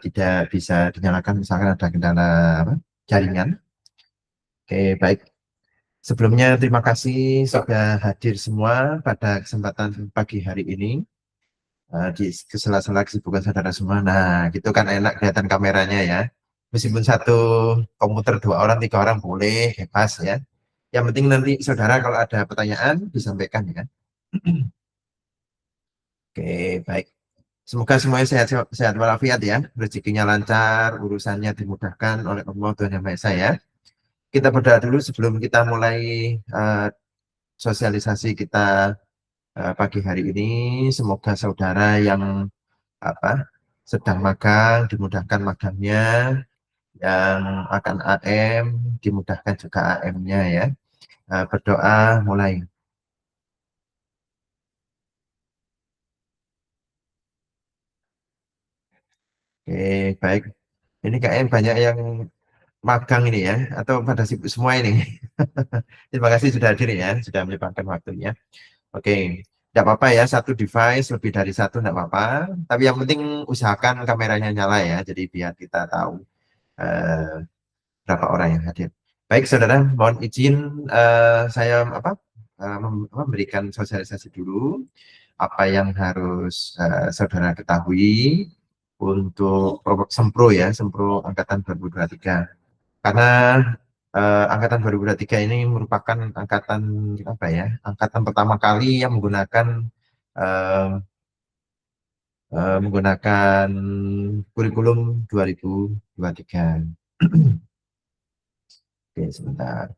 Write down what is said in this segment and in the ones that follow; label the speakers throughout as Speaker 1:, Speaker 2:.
Speaker 1: tidak bisa dinyalakan misalkan ada kendala apa, jaringan. Oke, baik. Sebelumnya terima kasih sudah hadir semua pada kesempatan pagi hari ini. Di sela-sela kesibukan saudara semua. Nah, gitu kan enak kelihatan kameranya ya. Meskipun satu komputer 2 orang, 3 orang boleh, bebas ya. Yang penting nanti saudara kalau ada pertanyaan disampaikan ya. Oke, baik. Semoga semuanya sehat, sehat walafiat ya. Rezekinya lancar, urusannya dimudahkan oleh Allah Tuhan Yang Maha Esa ya. Kita berdoa dulu sebelum kita mulai eh, sosialisasi kita pagi hari ini. Semoga saudara yang apa sedang magang dimudahkan magangnya, yang akan AM dimudahkan juga AM-nya ya. Berdoa mulai. Oke, baik. Ini kayaknya banyak yang magang ini ya, atau pada sibuk semua ini. Terima kasih sudah hadir ya, sudah menyempatkan waktunya. Oke, tidak apa-apa ya, satu device lebih dari satu tidak apa-apa. Tapi yang penting usahakan kameranya nyala ya, jadi biar kita tahu eh, berapa orang yang hadir. Baik, saudara, mohon izin saya memberikan sosialisasi dulu apa yang harus saudara ketahui untuk Sempro ya, Sempro Angkatan 2023. Karena Angkatan 2023 ini merupakan angkatan apa ya, angkatan pertama kali yang eh, menggunakan kurikulum 2023. Oke, sebentar.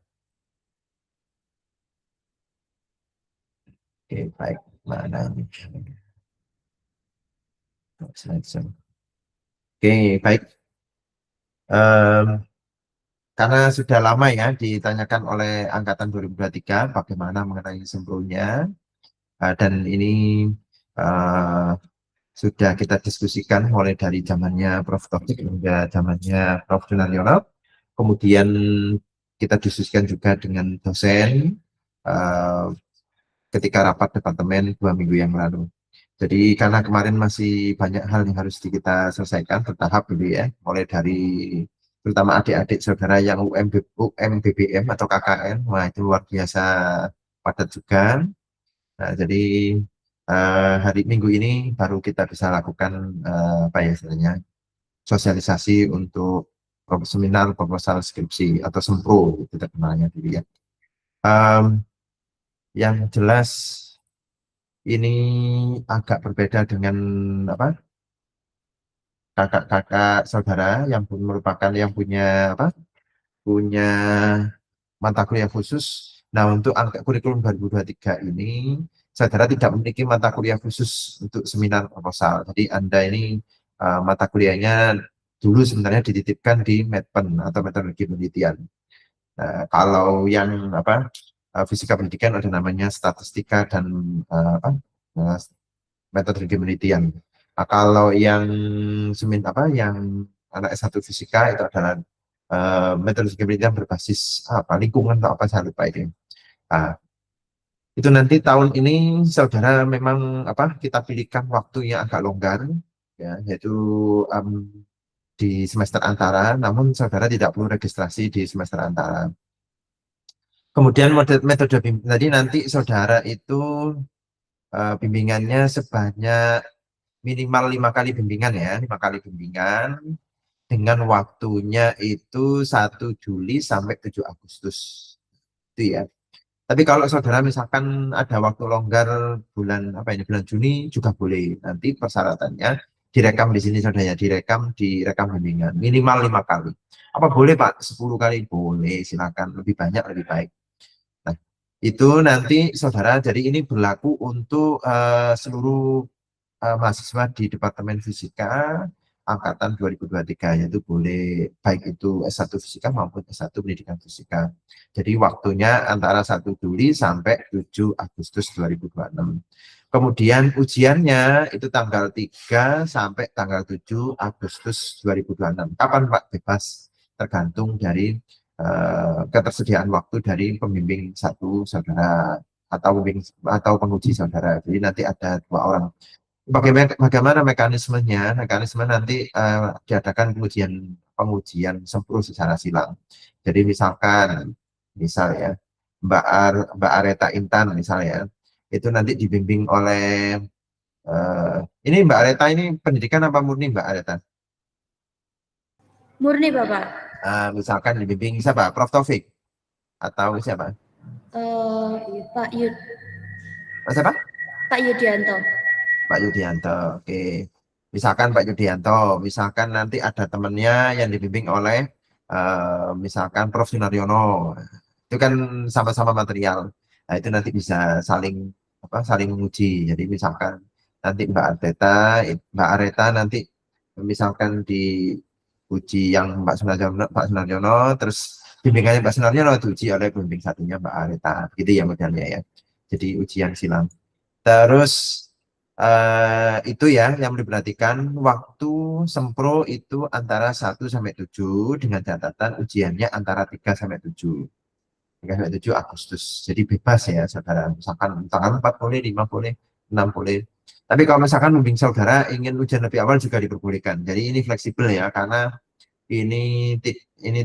Speaker 1: Oke, baik. Mana ini? Oke, baik. Em, karena sudah lama ya ditanyakan oleh Angkatan 2023 bagaimana mengenai sembronya, dan ini eh, sudah kita diskusikan mulai dari zamannya Prof. Taufik hingga zamannya Prof. Junaryono. Kemudian kita diskusikan juga dengan dosen eh, ketika rapat departemen 2 minggu yang lalu. Jadi karena kemarin masih banyak hal yang harus kita selesaikan bertahap gitu ya, mulai dari terutama adik-adik saudara yang UMBBM atau KKN, wah itu luar biasa padat juga. Nah, jadi hari Minggu ini baru kita bisa lakukan apa ya istilahnya sosialisasi untuk seminar proposal skripsi atau sempro kita kenalnya dulu ya. Em, yang jelas ini agak berbeda dengan apa kakak-kakak saudara yang merupakan yang punya apa punya mata kuliah khusus. Nah, untuk angka kurikulum 2023 ini saudara tidak memiliki mata kuliah khusus untuk seminar proposal. Jadi Anda ini mata kuliahnya dulu sebenarnya dititipkan di MEDPEN atau metodologi penelitian. Kalau yang apa fisika pendidikan ada namanya statistika dan apa eh, metodologi penelitian. Nah, kalau yang yang anak S1 fisika itu adalah metodologi penelitian berbasis apa lingkungan atau apa saya lupa ini. Nah, itu nanti tahun ini saudara memang apa kita pilihkan waktu yang agak longgar ya yaitu em, di semester antara, namun saudara tidak perlu registrasi di semester antara. Kemudian metode tadi nanti saudara itu bimbingannya sebanyak minimal 5 kali bimbingan ya, 5 kali bimbingan dengan waktunya itu 1 Juli sampai 7 Agustus. Itu ya. Tapi kalau saudara misalkan ada waktu longgar bulan apa ini bulan Juni juga boleh. Nanti persyaratannya direkam di sini saudara ya, direkam bimbingan minimal 5 kali. Apa boleh Pak 10 kali? Boleh, silakan. Lebih banyak lebih baik. Nah, itu nanti saudara, jadi ini berlaku untuk seluruh mahasiswa di Departemen Fisika angkatan 2023 yaitu boleh baik itu S1 Fisika maupun S1 Pendidikan Fisika. Jadi waktunya antara 1 Juli sampai 7 Agustus 2026. Kemudian ujiannya itu tanggal 3 sampai tanggal 7 Agustus 2026. Kapan Pak? Bebas, tergantung dari ketersediaan waktu dari pembimbing satu saudara atau penguji saudara. Jadi nanti ada 2 orang Bagaimana mekanismenya? Mekanisme nanti diadakan pengujian sempro secara silang. Jadi misal ya, Mbak Areta Intan misalnya, itu nanti dibimbing oleh ini Mbak Areta ini pendidikan apa murni Mbak Areta?
Speaker 2: Murni Bapak.
Speaker 1: Misalkan dibimbing siapa? Prof Taufik atau siapa?
Speaker 2: Pak Yud
Speaker 1: Siapa?
Speaker 2: Pak Yudianto.
Speaker 1: Pak Yudianto. Oke. Misalkan Pak Yudianto, misalkan nanti ada temennya yang dibimbing oleh misalkan Prof Sunaryono. Itu kan sama-sama material. Nah, itu nanti bisa saling saling menguji. Jadi misalkan nanti Mbak Areta nanti misalkan diuji yang Pak Sunaryono, terus bimbingannya Pak Sunaryono diuji oleh bimbing satunya Mbak Areta. Gitu ya modelnya ya. Jadi ujian silang. Terus itu ya yang diperhatikan waktu sempro itu antara 1 sampai 7 dengan catatan ujiannya antara 3 sampai 7. 3 sampai 7 Agustus. Jadi bebas ya saudara. Misalkan tanggal 4 boleh, 5 boleh, 6 boleh. Tapi kalau misalkan membimbing saudara ingin ujian lebih awal juga diperbolehkan. Jadi ini fleksibel ya karena ini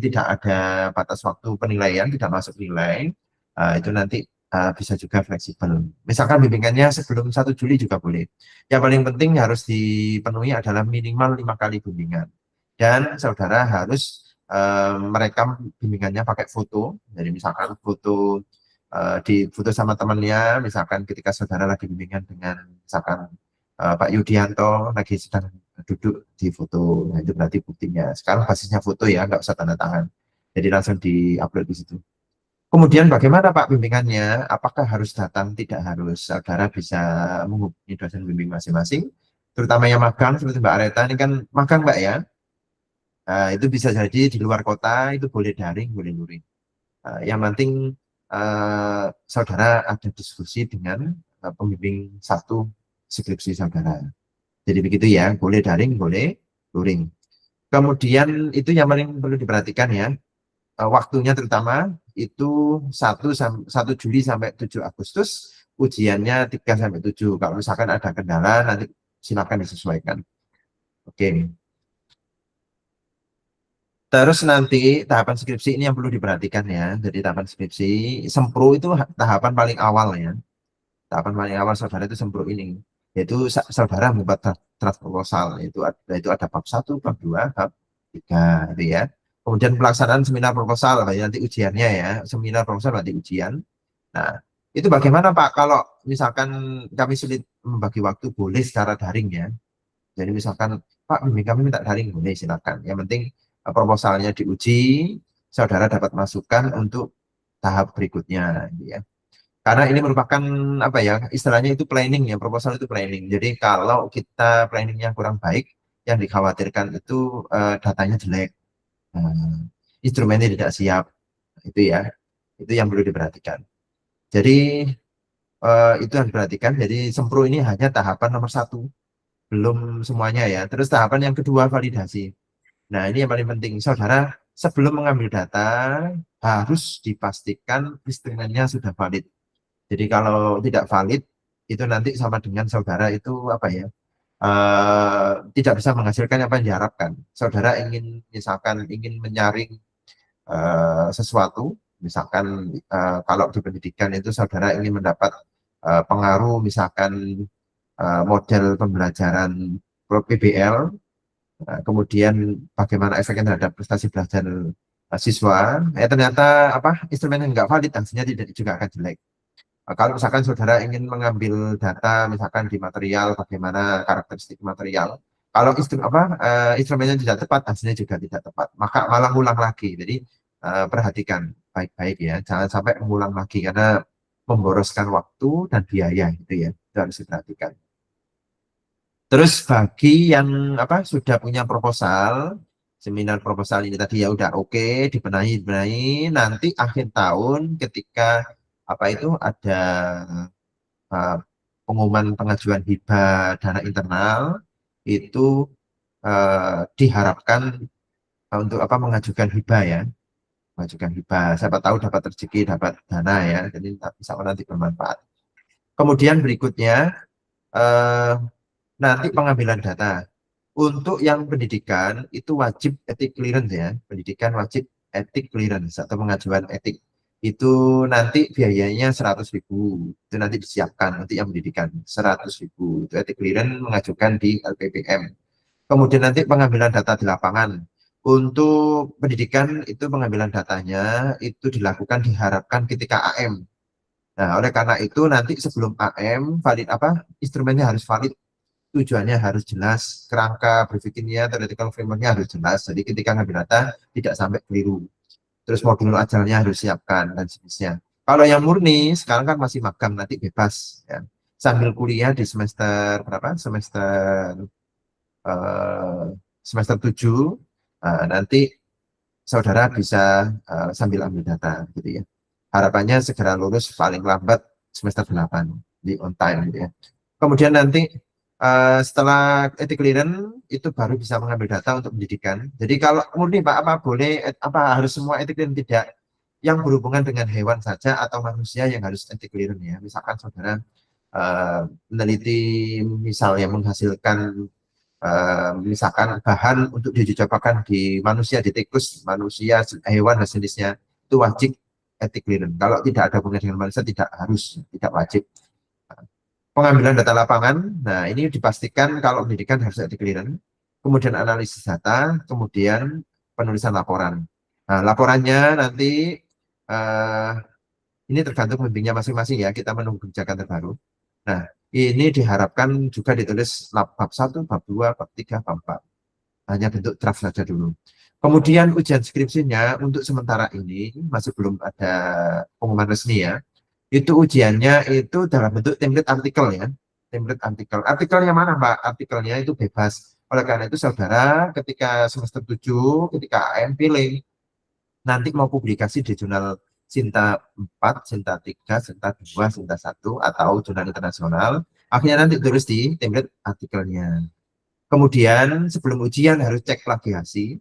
Speaker 1: tidak ada batas waktu penilaian, tidak masuk nilai. Itu nanti bisa juga fleksibel. Misalkan bimbingannya sebelum 1 Juli juga boleh. Yang paling penting harus dipenuhi adalah minimal 5 kali bimbingan. Dan saudara harus merekam bimbingannya pakai foto. Jadi misalkan foto sama temannya, misalkan ketika saudara lagi bimbingan dengan misalkan Pak Yudianto lagi sedang duduk di foto. Nah, itu berarti buktinya. Sekarang basisnya foto ya, nggak usah tanda tangan. Jadi langsung di-upload di situ. Kemudian bagaimana Pak bimbingannya? Apakah harus datang? Tidak harus. Saudara bisa menghubungi dosen bimbing masing-masing. Terutama yang magang, seperti Mbak Areta ini kan magang Mbak ya. Itu bisa jadi di luar kota, itu boleh daring, boleh luring. Yang penting saudara ada diskusi dengan pembimbing satu skripsi saudara. Jadi begitu ya, boleh daring, boleh luring. Kemudian itu yang paling perlu diperhatikan ya, waktunya terutama itu 1 Juli sampai 7 Agustus, ujiannya 3 sampai 7. Kalau misalkan ada kendala, nanti silakan disesuaikan. Oke. Terus nanti tahapan skripsi ini yang perlu diperhatikan ya. Jadi tahapan skripsi, sempro itu tahapan paling awal ya. Tahapan paling awal saudara itu sempro ini. Yaitu saudara membuat draft proposal. Itu ada bab 1, bab 2, bab 3 itu ya. Kemudian pelaksanaan seminar proposal, nanti ujiannya ya. Seminar proposal nanti ujian. Nah, itu bagaimana Pak kalau misalkan kami sulit membagi waktu, boleh secara daring ya. Jadi misalkan Pak bimbing kami minta daring, boleh silakan. Yang penting proposalnya diuji, saudara dapat masukan untuk tahap berikutnya ya. Karena ini merupakan apa ya, istilahnya itu planning ya, proposal itu planning. Jadi kalau kita planningnya kurang baik, yang dikhawatirkan itu datanya jelek, instrumennya tidak siap, itu ya, itu yang perlu diperhatikan. Jadi itu yang diperhatikan. Jadi sempro ini hanya tahapan nomor 1, belum semuanya ya. Terus tahapan yang kedua validasi. Nah ini yang paling penting, saudara sebelum mengambil data harus dipastikan instrumennya sudah valid. Jadi kalau tidak valid, itu nanti sama dengan saudara itu apa ya, tidak bisa menghasilkan apa yang diharapkan. Saudara misalkan ingin menyaring sesuatu, misalkan kalau di pendidikan itu saudara ingin mendapat pengaruh, misalkan model pembelajaran PBL, kemudian bagaimana efeknya terhadap prestasi belajar siswa, ternyata instrumen yang nggak valid, hasilnya tidak juga akan jelek. Kalau misalkan saudara ingin mengambil data, misalkan di material, bagaimana karakteristik material, kalau instrumennya tidak tepat, hasilnya juga tidak tepat, maka malah ulang lagi. Jadi perhatikan baik-baik ya, jangan sampai mengulang lagi karena memboroskan waktu dan biaya gitu ya, itu harus diperhatikan. Terus bagi yang sudah punya proposal, seminar proposal ini tadi ya udah oke, dibenahi, nanti akhir tahun ketika ada pengumuman pengajuan hibah dana internal itu diharapkan untuk mengajukan hibah ya, mengajukan hibah. Siapa tahu dapat rezeki, dapat dana ya, jadi insya Allah nanti bermanfaat. Kemudian berikutnya nanti pengambilan data. Untuk yang pendidikan itu wajib etik clearance ya, pendidikan wajib etik clearance atau pengajuan etik. Itu nanti biayanya 100.000, itu nanti disiapkan untuk yang pendidikan 100.000, itu etik clearance mengajukan di LPPM. Kemudian nanti pengambilan data di lapangan. Untuk pendidikan itu pengambilan datanya itu dilakukan diharapkan ketika AM. Nah, oleh karena itu nanti sebelum AM valid apa? Instrumennya harus valid, tujuannya harus jelas, kerangka berpikirnya, theoretical frameworknya harus jelas. Jadi ketika ngambil data tidak sampai keliru. Terus modul ajalnya harus siapkan dan seterusnya. Kalau yang murni sekarang kan masih magang, nanti bebas ya. Sambil kuliah di semester berapa? Eh, semester 7 nanti saudara bisa sambil ambil data gitu ya. Harapannya segera lulus paling lambat semester 8 di on time gitu ya. Kemudian nanti setelah etik clearance itu baru bisa mengambil data untuk pendidikan. Jadi kalau murni Pak apa boleh apa harus semua etik clearance, tidak. Yang berhubungan dengan hewan saja atau manusia yang harus etik clearance ya. Misalkan saudara meneliti misalnya menghasilkan misalkan bahan untuk diuji cobakan di manusia, di tikus, manusia, hewan dan jenisnya, itu wajib etik clearance. Kalau tidak ada hubungan dengan manusia tidak harus, tidak wajib. Pengambilan data lapangan, nah ini dipastikan kalau pendidikan harus etik clearance. Kemudian analisis data, kemudian penulisan laporan. Nah, laporannya nanti eh, ini tergantung pembimbingnya masing-masing ya, kita menunggu kebijakan terbaru. Nah, ini diharapkan juga ditulis bab 1, bab 2, bab 3, bab 4. Hanya bentuk draft saja dulu. Kemudian ujian skripsinya untuk sementara ini masih belum ada pengumuman resmi ya. Itu ujiannya itu dalam bentuk template artikel ya. Template artikel. Artikelnya mana Pak? Artikelnya itu bebas. Oleh karena itu saudara ketika semester 7, ketika AM pilih, nanti mau publikasi di jurnal Sinta 4, Sinta 3, Sinta 2, Sinta 1, atau jurnal internasional, akhirnya nanti tulis di template artikelnya. Kemudian sebelum ujian harus cek plagiasi,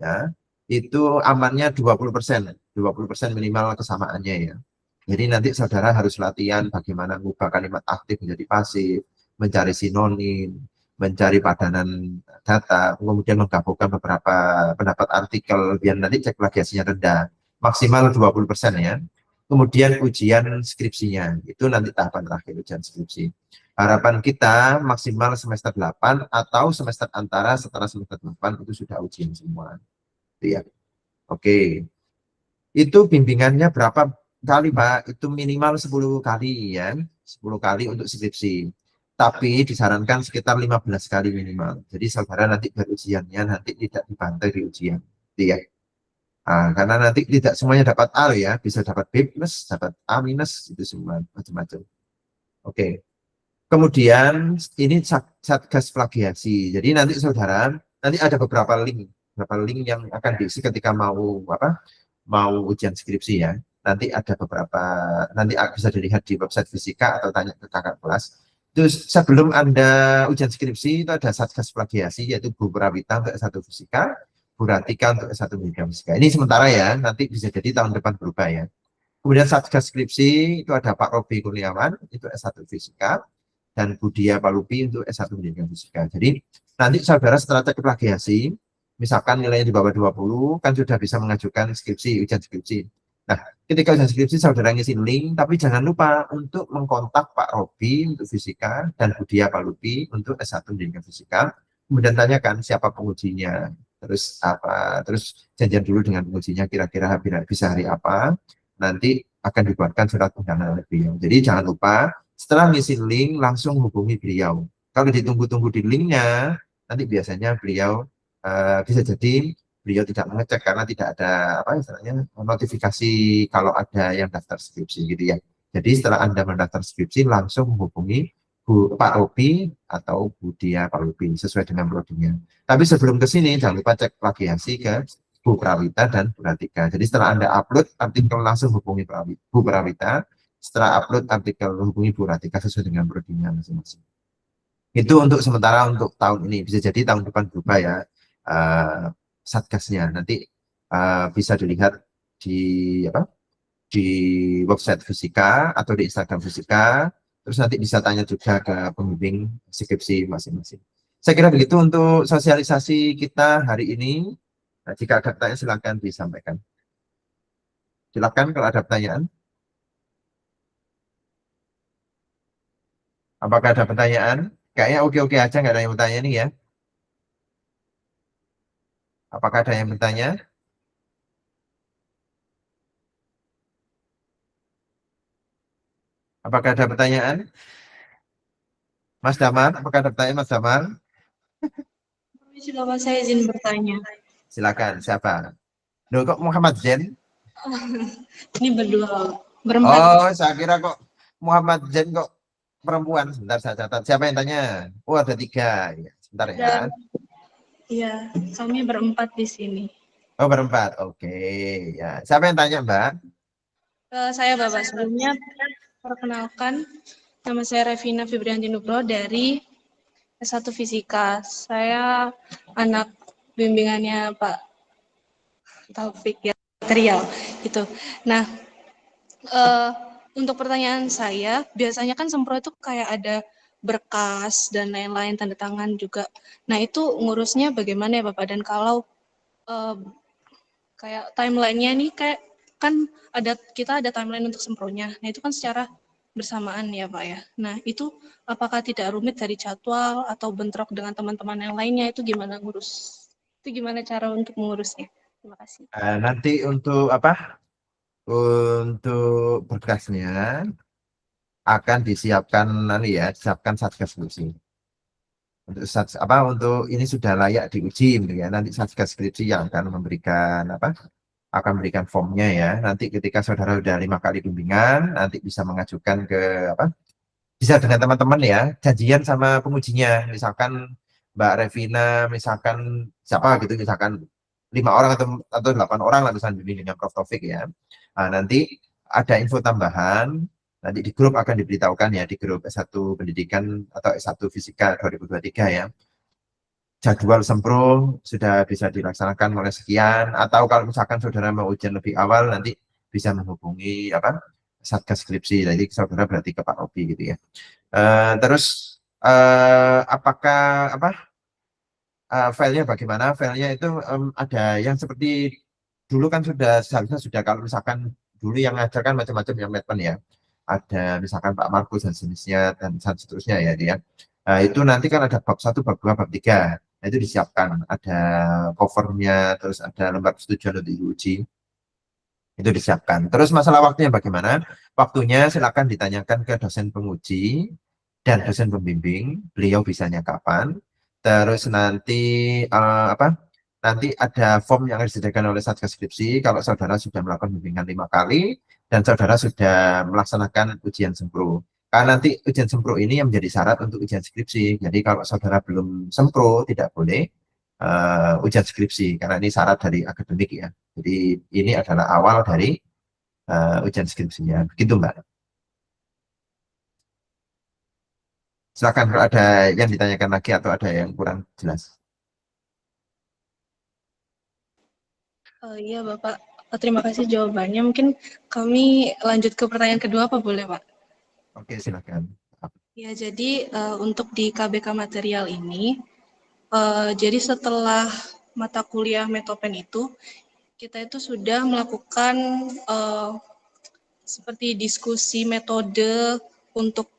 Speaker 1: ya, itu amannya 20%, 20% minimal kesamaannya ya. Jadi nanti saudara harus latihan bagaimana mengubah kalimat aktif menjadi pasif, mencari sinonim, mencari padanan data, kemudian menggabungkan beberapa pendapat artikel biar nanti cek plagiasinya rendah, maksimal 20% ya. Kemudian ujian skripsinya, itu nanti tahapan terakhir ujian skripsi. Harapan kita maksimal semester 8 atau semester antara setelah semester 8 itu sudah ujian semua. Ya. Oke. Itu bimbingannya berapa kali, Pak? Itu minimal 10 kali ya. 10 kali untuk skripsi. Tapi disarankan sekitar 15 kali minimal. Jadi saudara nanti berujiannya nanti tidak dibantai di ujian. Ya. Nah, karena nanti tidak semuanya dapat A ya, bisa dapat B plus, dapat A minus, itu semua macam-macam. Oke. Kemudian ini satgas plagiasi. Jadi nanti saudara, nanti ada beberapa link yang akan diisi ketika mau apa? Mau ujian skripsi ya. Nanti ada beberapa, nanti bisa dilihat di website fisika atau tanya ke kakak kelas. Terus sebelum Anda ujian skripsi itu ada satgas plagiasi yaitu Bu Prawita untuk S1 fisika, Bu Ratika untuk S1 fisika. Ini sementara ya, nanti bisa jadi tahun depan berubah ya. Kemudian satgas skripsi itu ada Pak Robi Kurniawan, itu S1 fisika, dan Budia Palupi untuk S1 pendidikan fisika. Jadi nanti saudara setelah cek plagiasi, misalkan nilainya di bawah 20, kan sudah bisa mengajukan skripsi, ujian skripsi. Nah, ketika ujian skripsi saudara ngisi link, tapi jangan lupa untuk mengkontak Pak Robi untuk fisika dan Budia Palupi untuk S1 pendidikan fisika. Kemudian tanyakan siapa pengujinya, terus apa, terus janjian dulu dengan pengujinya kira-kira bisa hari apa, nanti akan dibuatkan surat undangan oleh beliau. Jadi jangan lupa setelah ngisi link langsung hubungi beliau. Kalau ditunggu-tunggu di linknya, nanti biasanya beliau bisa jadi beliau tidak mengecek karena tidak ada apa istilahnya notifikasi kalau ada yang daftar skripsi gitu ya. Jadi setelah Anda mendaftar skripsi langsung menghubungi Pak Robi atau Bu Dia Pak Robi sesuai dengan prodinya. Tapi sebelum ke sini jangan lupa cek plagiasi ke Bu Prawita dan Bu Ratika. Jadi setelah Anda upload artikel langsung hubungi Bu Prawita, setelah upload artikel hubungi Bu Ratika sesuai dengan prodinya masing-masing. Itu untuk sementara untuk tahun ini. Bisa jadi tahun depan berubah ya satgasnya. Nanti bisa dilihat di apa? Di website fisika atau di Instagram fisika. Terus nanti bisa tanya juga ke pembimbing skripsi masing-masing. Saya kira begitu untuk sosialisasi kita hari ini. Nah, jika ada pertanyaan silakan disampaikan. Silakan kalau ada pertanyaan. Apakah ada pertanyaan? Kayaknya oke-oke aja, nggak ada yang bertanya nih ya. Apakah ada yang bertanya? Apakah ada pertanyaan? Mas Damar, apakah ada pertanyaan Mas Damar?
Speaker 3: Permisi Bapak, saya izin bertanya.
Speaker 1: Silakan, siapa? Loh, kok Muhammad Zen?
Speaker 3: Ini berdua, berempat.
Speaker 1: Oh, saya kira kok Muhammad Zen kok perempuan. Sebentar saya catat. Siapa yang tanya? Oh, ada 3. Ya, sebentar ya.
Speaker 3: Iya, kami berempat di sini.
Speaker 1: Oh, berempat. Oke. Ya, siapa yang tanya, Mbak?
Speaker 3: Saya Bapak, sebelumnya perkenalkan, nama saya Revina Fibrianti Nugro dari S1 Fisika. Saya anak bimbingannya Pak Taufik ya, material gitu. Nah, untuk pertanyaan saya, biasanya kan sempro itu kayak ada berkas dan lain-lain, tanda tangan juga. Nah, itu ngurusnya bagaimana ya Bapak? Dan kalau kayak timeline-nya nih, kayak kan kita ada timeline untuk sempronya. Nah, itu kan secara bersamaan ya Pak ya. Nah, itu apakah tidak rumit dari jadwal atau bentrok dengan teman-teman yang lainnya? Itu gimana ngurus? Itu gimana cara untuk mengurusnya? Terima kasih.
Speaker 1: Nanti untuk apa? Untuk berkasnya akan disiapkan nanti ya, disiapkan Satgas Skripsi. Untuk ini sudah layak diuji gitu ya. Nanti Satgas Skripsi yang akan memberikan akan memberikan formnya ya. Nanti ketika saudara sudah 5 kali bimbingan, nanti bisa mengajukan ke bisa dengan teman-teman ya, janjian sama pengujinya. Misalkan Mbak Revina, misalkan siapa gitu, misalkan 5 orang atau 8 orang lah misalnya bimbing dengan Prof. Taufik ya. Nah, nanti ada info tambahan, nanti di grup akan diberitahukan ya, di grup S1 Pendidikan atau S1 Fisika 2023 ya. Jadwal sempro sudah bisa dilaksanakan mulai sekian, atau kalau misalkan saudara mau ujian lebih awal, nanti bisa menghubungi Satgas Skripsi, jadi saudara berarti ke Pak Obi gitu ya. Terus apakah filenya bagaimana? Filenya itu ada yang seperti dulu kan seharusnya sudah kalau misalkan dulu yang ngajarkan macam-macam yang Medpen ya. Ada misalkan Pak Markus dan jenisnya dan seterusnya ya dia. Itu nanti kan ada bab 1, bab 2, bab 3. Nah, itu disiapkan. Ada covernya, terus ada lembar persetujuan untuk diuji. Itu disiapkan. Terus masalah waktunya bagaimana? Waktunya silakan ditanyakan ke dosen penguji dan dosen pembimbing. Beliau bisanya kapan? Terus nanti Nanti ada form yang harus disediakan oleh Satgas Skripsi kalau saudara sudah melakukan bimbingan 5 kali dan saudara sudah melaksanakan ujian sempro. Karena nanti ujian sempro ini yang menjadi syarat untuk ujian skripsi. Jadi kalau saudara belum sempro tidak boleh ujian skripsi karena ini syarat dari akademik ya. Jadi ini adalah awal dari ujian skripsinya. Begitu Mbak. Silakan kalau ada yang ditanyakan lagi atau ada yang kurang jelas.
Speaker 3: Iya Bapak, terima kasih jawabannya. Mungkin kami lanjut ke pertanyaan kedua, apa boleh Pak?
Speaker 1: Oke, silakan.
Speaker 3: Ya, jadi untuk di KBK material ini, jadi setelah mata kuliah Metopen itu, kita itu sudah melakukan seperti diskusi metode untuk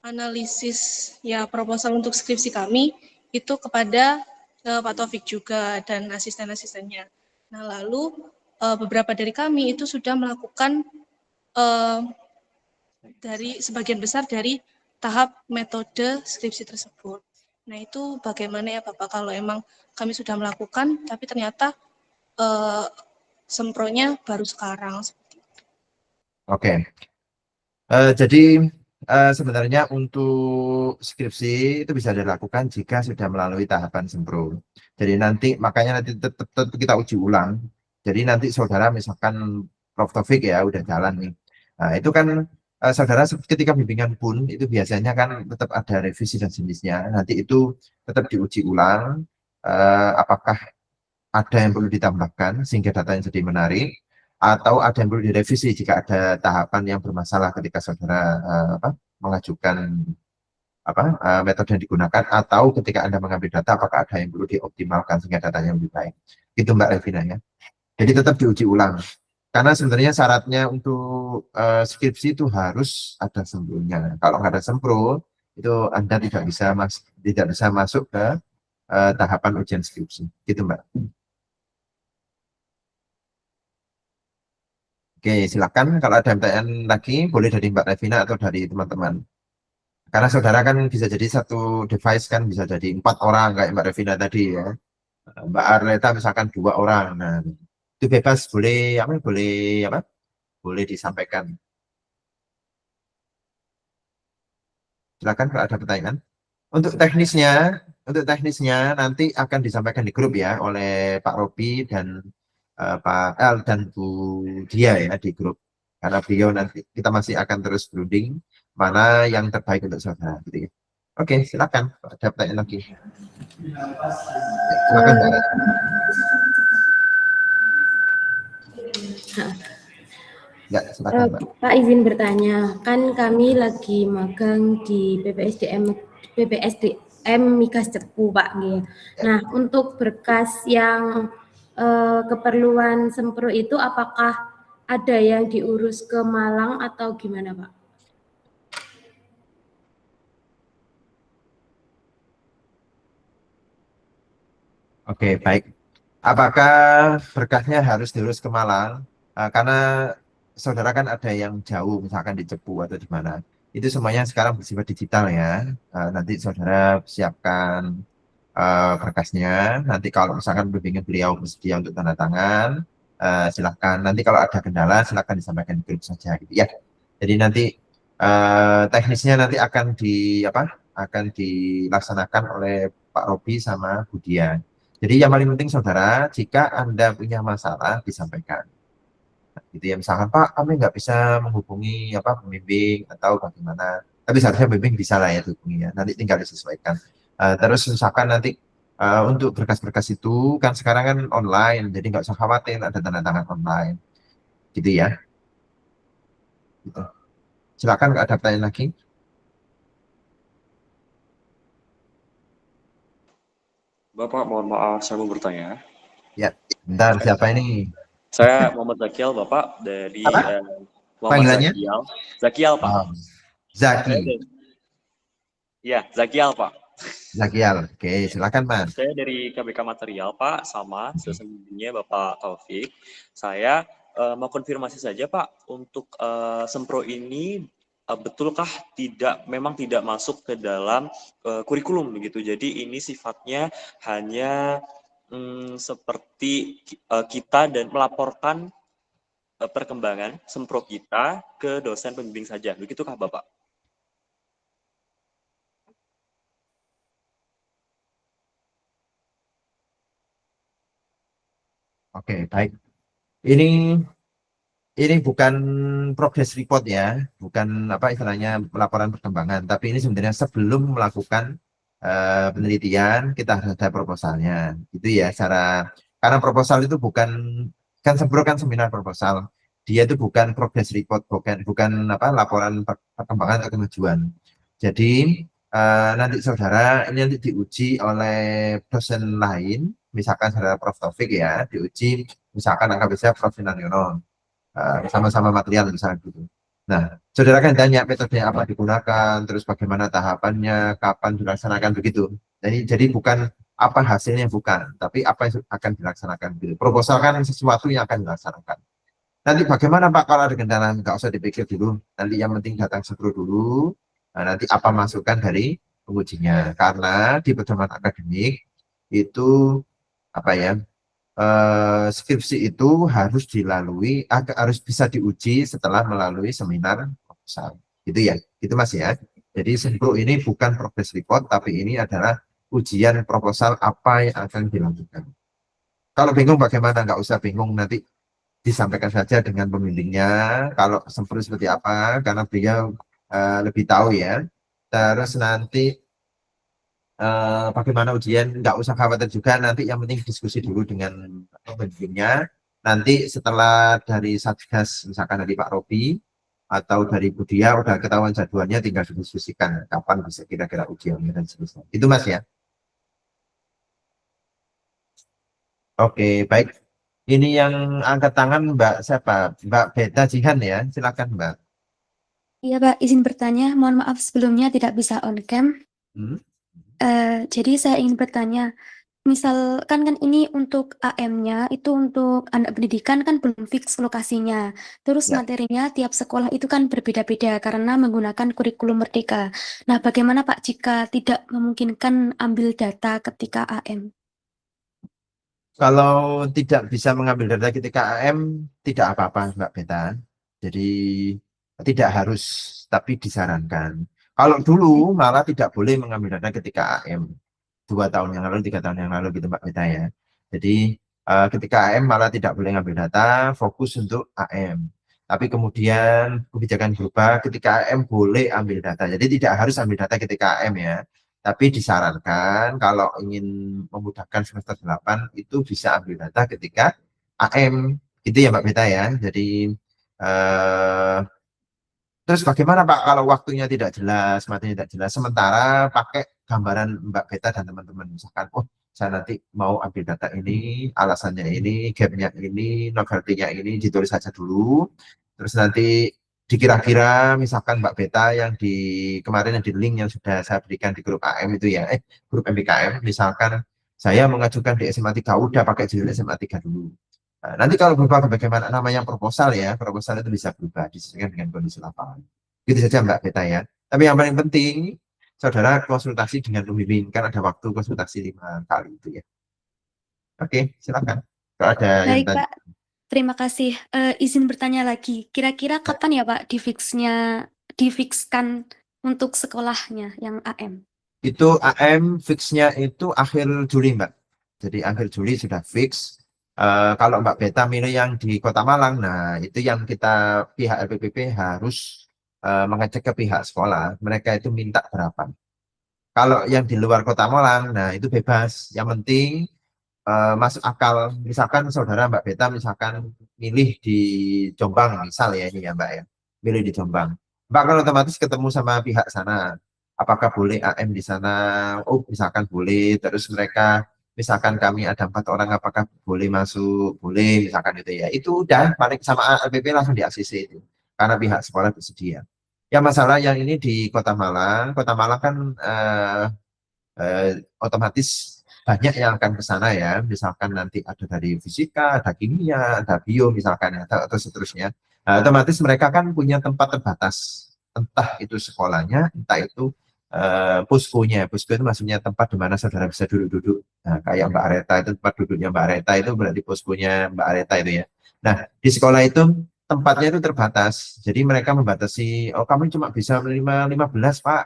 Speaker 3: analisis ya proposal untuk skripsi kami itu kepada Pak Taufik juga dan asisten-asistennya. Nah, lalu beberapa dari kami itu sudah melakukan dari sebagian besar dari tahap metode skripsi tersebut. Nah, itu bagaimana ya Bapak kalau emang kami sudah melakukan tapi ternyata sempronya baru sekarang.
Speaker 1: Oke. Jadi sebenarnya untuk skripsi itu bisa dilakukan jika sudah melalui tahapan sempro. Jadi makanya nanti tetap kita uji ulang. Jadi nanti saudara misalkan Prof. Taufik ya udah jalan nih. Nah, itu kan saudara ketika bimbingan pun itu biasanya kan tetap ada revisi dan jenisnya. Nanti itu tetap diuji ulang apakah ada yang perlu ditambahkan sehingga datanya jadi menarik atau ada yang perlu direvisi jika ada tahapan yang bermasalah ketika saudara mengajukan metode yang digunakan, atau ketika Anda mengambil data apakah ada yang perlu dioptimalkan sehingga datanya lebih baik. Itu Mbak Revina ya. Jadi tetap diuji ulang. Karena sebenarnya syaratnya untuk skripsi itu harus ada sempurnya. Kalau nggak ada sempro, itu Anda tidak bisa masuk ke tahapan ujian skripsi. Gitu Mbak. Oke, silakan kalau ada pertanyaan lagi, boleh dari Mbak Revina atau dari teman-teman. Karena saudara kan bisa jadi satu device kan bisa jadi 4 orang kayak Mbak Revina tadi ya. Mbak Arleta misalkan 2 orang. Nah, itu bebas, boleh disampaikan. Silakan kalau ada pertanyaan. Untuk teknisnya nanti akan disampaikan di grup ya oleh Pak Robi dan Pak El dan Bu Dia ya di grup. Karena beliau nanti kita masih akan terus berunding mana yang terbaik untuk saudara gitu ya. Oke, silakan. Ada pertanyaan lagi. Ya, silakan Mbak. Ya, silakan Mbak.
Speaker 2: Pak izin bertanya, kan kami lagi magang di BPSDM Migas Cepu Pak. Ya. Nah, untuk berkas yang keperluan sempro itu apakah ada yang diurus ke Malang atau gimana Pak?
Speaker 1: Oke, baik. Apakah berkasnya harus diurus ke Malang? Karena saudara kan ada yang jauh, misalkan di Cepu atau di mana. Itu semuanya sekarang bersifat digital ya. Nanti saudara siapkan berkasnya. Nanti kalau misalkan bimbingan beliau bersedia untuk tanda tangan, silahkan. Nanti kalau ada kendala, silahkan disampaikan di grup saja gitu ya. Jadi nanti teknisnya nanti akan dilaksanakan oleh Pak Robi sama Budia. Jadi yang paling penting saudara, jika Anda punya masalah disampaikan. Gitu ya, misalkan Pak, kami nggak bisa menghubungi pembimbing atau bagaimana. Tapi seharusnya pembimbing bisa lah ya hubungi ya. Nanti tinggal disesuaikan. Terus misalkan nanti untuk berkas-berkas itu kan sekarang kan online, jadi nggak usah khawatir ada tanda tangan online. Gitu ya. Gitu. Silakan nggak ada pertanyaan lagi.
Speaker 4: Bapak, mohon maaf, saya mau bertanya.
Speaker 1: Ya, bentar, siapa ini?
Speaker 4: Saya Muhammad Zakial, Bapak, dari Muhammad
Speaker 1: Panggilannya?
Speaker 4: Zakial. Zakial, Pak.
Speaker 1: Zaki.
Speaker 4: Iya, Zakial, Pak.
Speaker 1: Zakial. Oke, silakan Mas.
Speaker 4: Saya dari KBK Material, Pak, sama sesungguhnya Bapak Taufik. Saya mau konfirmasi saja, Pak, untuk sempro ini betulkah memang tidak masuk ke dalam kurikulum begitu. Jadi ini sifatnya hanya seperti kita dan melaporkan perkembangan sempro kita ke dosen pembimbing saja. Begitukah Bapak?
Speaker 1: Oke, baik. Ini bukan progress report ya, bukan istilahnya laporan perkembangan, tapi ini sebenarnya sebelum melakukan penelitian kita harus ada proposalnya, gitu ya. Karena proposal itu kan sempro kan seminar proposal, dia itu bukan progress report, bukan laporan perkembangan atau kemajuan. Jadi nanti saudara ini nanti diuji oleh dosen lain, misalkan saudara Prof Taufik ya, diuji misalkan angka bisa Prof Sinaryono. Sama-sama material misalnya gitu. Nah, saudara kan tanya metodenya apa digunakan, terus bagaimana tahapannya, kapan dilaksanakan begitu. Jadi bukan apa hasilnya bukan, tapi apa yang akan dilaksanakan gitu. Proposal kan sesuatu yang akan dilaksanakan. Nanti bagaimana Pak kalau ada kendala, nggak usah dipikir dulu. Nanti yang penting datang sebelum dulu. Nah, nanti apa masukan dari pengujinya. Karena di pedoman akademik itu skripsi itu harus bisa diuji setelah melalui seminar proposal. Gitu ya, itu Mas ya. Jadi sempro ini bukan progress report, tapi ini adalah ujian proposal apa yang akan dilakukan. Kalau bingung bagaimana? Nggak usah bingung, nanti disampaikan saja dengan pembimbingnya. Kalau sempro seperti apa, karena beliau lebih tahu ya. Terus nanti bagaimana ujian, nggak usah khawatir juga, nanti yang penting diskusi dulu dengan pembimbingnya. Nanti setelah dari Satgas, misalkan dari Pak Robi, atau dari Budia udah ketahuan jadwalnya, tinggal didiskusikan kapan bisa kira-kira ujiannya dan seterusnya. Itu Mas ya. Oke, baik. Ini yang angkat tangan Mbak siapa? Mbak Beta Jihan ya. Silakan Mbak.
Speaker 5: Iya Pak, izin bertanya. Mohon maaf sebelumnya tidak bisa on cam.
Speaker 1: Hmm?
Speaker 5: Jadi saya ingin bertanya, misalkan kan ini untuk AM-nya, itu untuk anak pendidikan kan belum fix lokasinya. Terus
Speaker 1: Ya.
Speaker 5: materinya tiap sekolah itu kan berbeda-beda karena menggunakan kurikulum merdeka. Nah, bagaimana Pak jika tidak memungkinkan ambil data ketika AM?
Speaker 1: Kalau tidak bisa mengambil data ketika AM, tidak apa-apa Mbak Beta. Jadi tidak harus, tapi disarankan. Kalau dulu malah tidak boleh mengambil data ketika AM. 2 tahun yang lalu, 3 tahun yang lalu gitu Mbak Beta ya. Jadi ketika AM malah tidak boleh ngambil data, fokus untuk AM. Tapi kemudian kebijakan berubah, ketika AM boleh ambil data. Jadi tidak harus ambil data ketika AM ya. Tapi disarankan kalau ingin memudahkan semester 8 itu bisa ambil data ketika AM. Itu ya Mbak Beta ya. Jadi terus bagaimana Pak kalau waktunya tidak jelas, materinya tidak jelas, sementara pakai gambaran Mbak Beta dan teman-teman. Misalkan, oh saya nanti mau ambil data ini, alasannya ini, gapnya ini, novelty-nya ini, ditulis saja dulu. Terus nanti dikira-kira misalkan Mbak Beta yang di kemarin yang di link yang sudah saya berikan di grup AM itu ya, grup MBKM, misalkan saya mengajukan di SMA 3 udah pakai judul SMA 3 dulu. Nah, nanti kalau berubah bagaimana namanya proposal ya, proposal itu bisa berubah disesuaikan dengan kondisi lapangan. Gitu saja Mbak Beta ya. Tapi yang paling penting, saudara konsultasi dengan pembimbing, kan ada waktu konsultasi 5 kali itu ya. Oke, silakan. Kalau ada yang
Speaker 5: Baik
Speaker 1: tanya.
Speaker 5: Pak, terima kasih. Izin bertanya lagi, kira-kira kapan ya Pak difikskan untuk sekolahnya yang AM?
Speaker 1: Itu AM fixnya itu akhir Juli Mbak. Jadi akhir Juli sudah fix. Kalau Mbak Beta milih yang di Kota Malang, nah itu yang kita pihak LPPP harus mengecek ke pihak sekolah, mereka itu minta berapa. Kalau yang di luar Kota Malang, nah itu bebas. Yang penting masuk akal. Misalkan saudara Mbak Beta misalkan milih di Jombang, misal ya ini ya Mbak ya, milih di Jombang. Mbak kan otomatis ketemu sama pihak sana. Apakah boleh AM di sana? Oh, misalkan boleh. Terus mereka, misalkan kami ada 4 orang, apakah boleh masuk? Boleh, misalkan itu ya. Itu udah paling sama LPP langsung di ACC itu. Karena pihak sekolah bersedia. Ya masalah yang ini di Kota Malang kan otomatis banyak yang akan ke sana ya. Misalkan nanti ada dari fisika, ada kimia, ada bio misalkan atau seterusnya. Nah, otomatis mereka kan punya tempat terbatas. Entah itu sekolahnya, entah itu poskonya. Posko itu maksudnya tempat di mana saudara bisa duduk-duduk. Nah, kayak Mbak Areta itu tempat duduknya Mbak Areta itu berarti poskonya Mbak Areta itu ya. Nah, di sekolah itu tempatnya itu terbatas. Jadi mereka membatasi, oh kami cuma bisa menerima 15 Pak.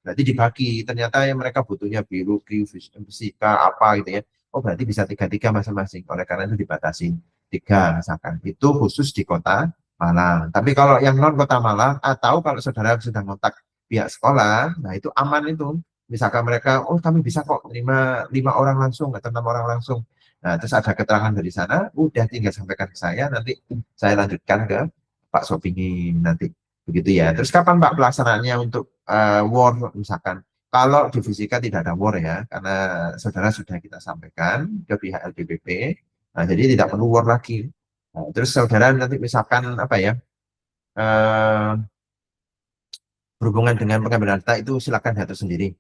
Speaker 1: Berarti dibagi, ternyata yang mereka butuhnya biologi, fisika, apa gitu ya. Oh berarti bisa 3-3 masing-masing. Oleh karena itu dibatasi 3 misalkan. Itu khusus di Kota Malang. Tapi kalau yang non Kota Malang, atau kalau saudara sedang kontak pihak sekolah, nah itu aman itu. Misalkan mereka, oh kami bisa kok menerima 5 orang langsung atau 6 orang langsung. Nah, terus ada keterangan dari sana, udah tinggal sampaikan ke saya, nanti saya lanjutkan ke Pak Sopingin nanti. Begitu ya. Terus kapan Pak pelaksanaannya untuk war misalkan? Kalau di fisika tidak ada war ya, karena saudara sudah kita sampaikan ke pihak LPPP, nah, jadi tidak perlu war lagi. Nah, terus saudara nanti misalkan apa ya, berhubungan dengan pengambilan data itu silakan diatur sendiri